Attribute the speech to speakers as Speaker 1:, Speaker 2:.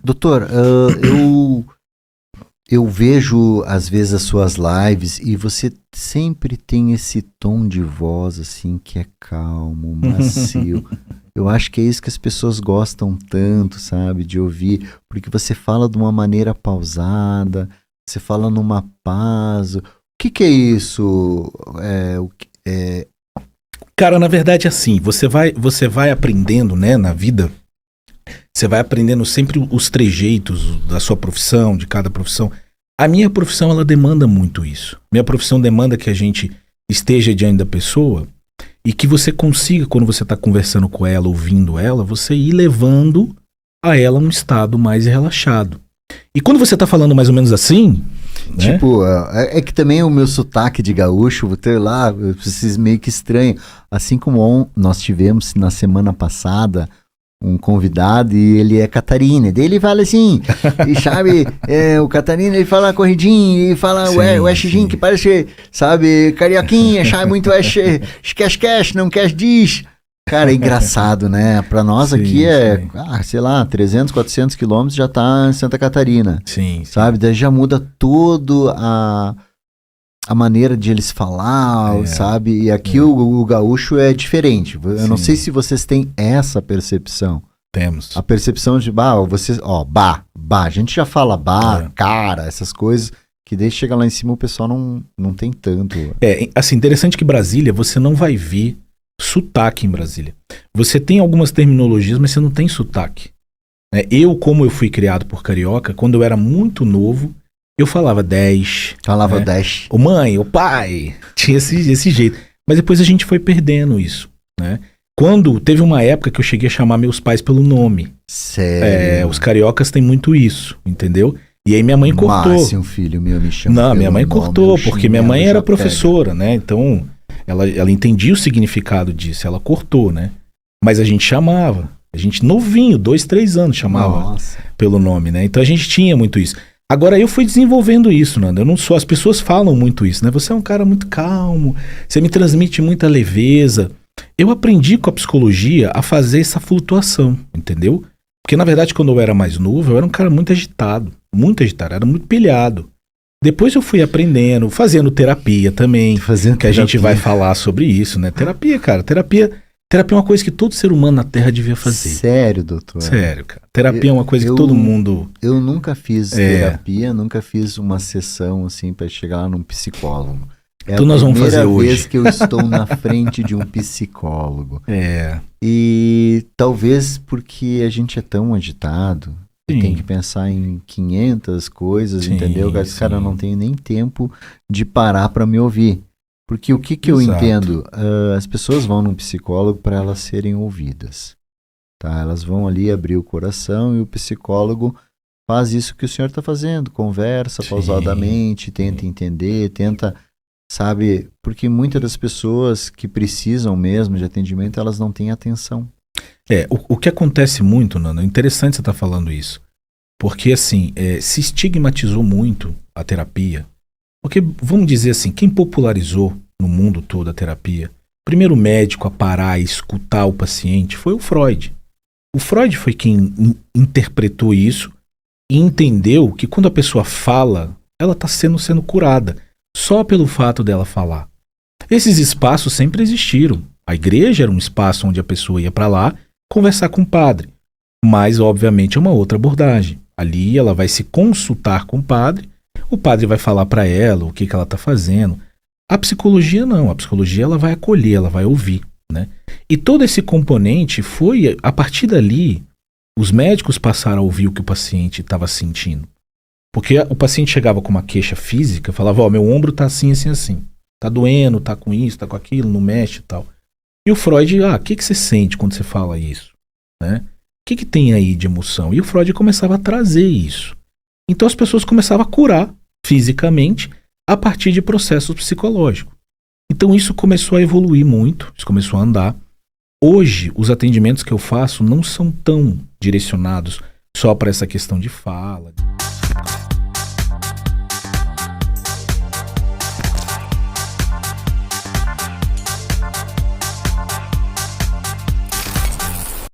Speaker 1: Doutor, eu vejo às vezes as suas lives e você sempre tem esse tom de voz assim que é calmo, macio. Eu acho que é isso que as pessoas gostam tanto, sabe, de ouvir, porque você fala de uma maneira pausada, você fala numa paz. O que é isso?
Speaker 2: Cara, na verdade, assim, você vai aprendendo, né, na vida, você vai aprendendo sempre os trejeitos da sua profissão, de cada profissão. A minha profissão, ela demanda muito isso. Minha profissão demanda que a gente esteja diante da pessoa e que você consiga, quando você está conversando com ela, ouvindo ela, você ir levando a ela um estado mais relaxado. E quando você está falando mais ou menos assim, né?
Speaker 1: Tipo, é que também o meu sotaque de gaúcho, vou ter lá, eu preciso meio que estranho. Assim como nós tivemos na semana passada um convidado e ele é Catarina. Daí ele fala assim, e sabe, o Catarina ele fala corridinho, e fala o Xijin que parece, sabe, carioquinha, sabe muito esquece, não quer diz. Cara, é engraçado, né? Pra nós aqui sei lá, 300, 400 quilômetros já tá em Santa Catarina.
Speaker 2: Sim.
Speaker 1: Sabe? Daí já muda todo a maneira de eles falar, sabe? E aqui o gaúcho é diferente. Eu não sei se vocês têm essa percepção.
Speaker 2: Temos.
Speaker 1: A percepção de, vocês, a gente já fala cara, essas coisas, que daí chega lá em cima o pessoal não tem tanto.
Speaker 2: Assim, interessante que Brasília, você não vai ver sotaque em Brasília. Você tem algumas terminologias, mas você não tem sotaque. Como eu fui criado por carioca, quando eu era muito novo, eu falava 10.
Speaker 1: Falava 10.
Speaker 2: O mãe, o pai. Tinha esse jeito. Mas depois a gente foi perdendo isso, né? Quando teve uma época que eu cheguei a chamar meus pais pelo nome.
Speaker 1: Sério?
Speaker 2: Os cariocas têm muito isso, entendeu? E aí minha mãe cortou.
Speaker 1: Márcio, um filho meu me chama.
Speaker 2: Não, minha mãe cortou, porque minha mãe era professora, né? Então, ela entendia o significado disso, ela cortou, né? Mas a gente chamava. A gente novinho, 2, 3 anos chamava pelo nome, né? Então a gente tinha muito isso. Agora eu fui desenvolvendo isso, Nando. Eu não sou, as pessoas falam muito isso, né? Você é um cara muito calmo, você me transmite muita leveza. Eu aprendi com a psicologia a fazer essa flutuação, entendeu? Porque na verdade quando eu era mais novo, eu era um cara muito agitado, era muito pilhado. Depois eu fui aprendendo, fazendo terapia também, a gente vai falar sobre isso, né? Terapia, cara, terapia é uma coisa que todo ser humano na Terra devia fazer.
Speaker 1: Sério, doutor?
Speaker 2: Sério, cara. Terapia é uma coisa que todo mundo...
Speaker 1: Eu nunca fiz terapia, nunca fiz uma sessão assim para chegar lá num psicólogo.
Speaker 2: Então nós vamos fazer hoje. É a primeira
Speaker 1: vez que eu estou na frente de um psicólogo. E talvez porque a gente é tão agitado, e tem que pensar em 500 coisas, entendeu? Cara, eu não tenho nem tempo de parar para me ouvir. Porque o que eu entendo? As pessoas vão num psicólogo para elas serem ouvidas. Tá? Elas vão ali abrir o coração e o psicólogo faz isso que o senhor está fazendo. Conversa pausadamente, tenta entender, tenta, sabe? Porque muitas das pessoas que precisam mesmo de atendimento, elas não têm atenção.
Speaker 2: O que acontece muito, Nando, é interessante você estar falando isso. Porque assim, se estigmatizou muito a terapia. Porque, vamos dizer assim, quem popularizou no mundo todo a terapia, o primeiro médico a parar e escutar o paciente foi o Freud. O Freud foi quem interpretou isso e entendeu que quando a pessoa fala, ela está sendo curada, só pelo fato dela falar. Esses espaços sempre existiram. A igreja era um espaço onde a pessoa ia para lá conversar com o padre. Mas, obviamente, é uma outra abordagem. Ali ela vai se consultar com o padre vai falar para ela o que ela está fazendo. A psicologia não, a psicologia ela vai acolher, ela vai ouvir, né? E todo esse componente foi, a partir dali, os médicos passaram a ouvir o que o paciente estava sentindo. Porque o paciente chegava com uma queixa física, falava, meu ombro tá assim, assim, assim. Tá doendo, tá com isso, tá com aquilo, não mexe e tal. E o Freud, o que você sente quando você fala isso? Né? O que tem aí de emoção? E o Freud começava a trazer isso. Então as pessoas começavam a curar fisicamente a partir de processos psicológicos. Então isso começou a evoluir muito, isso começou a andar. Hoje, os atendimentos que eu faço não são tão direcionados só para essa questão de fala.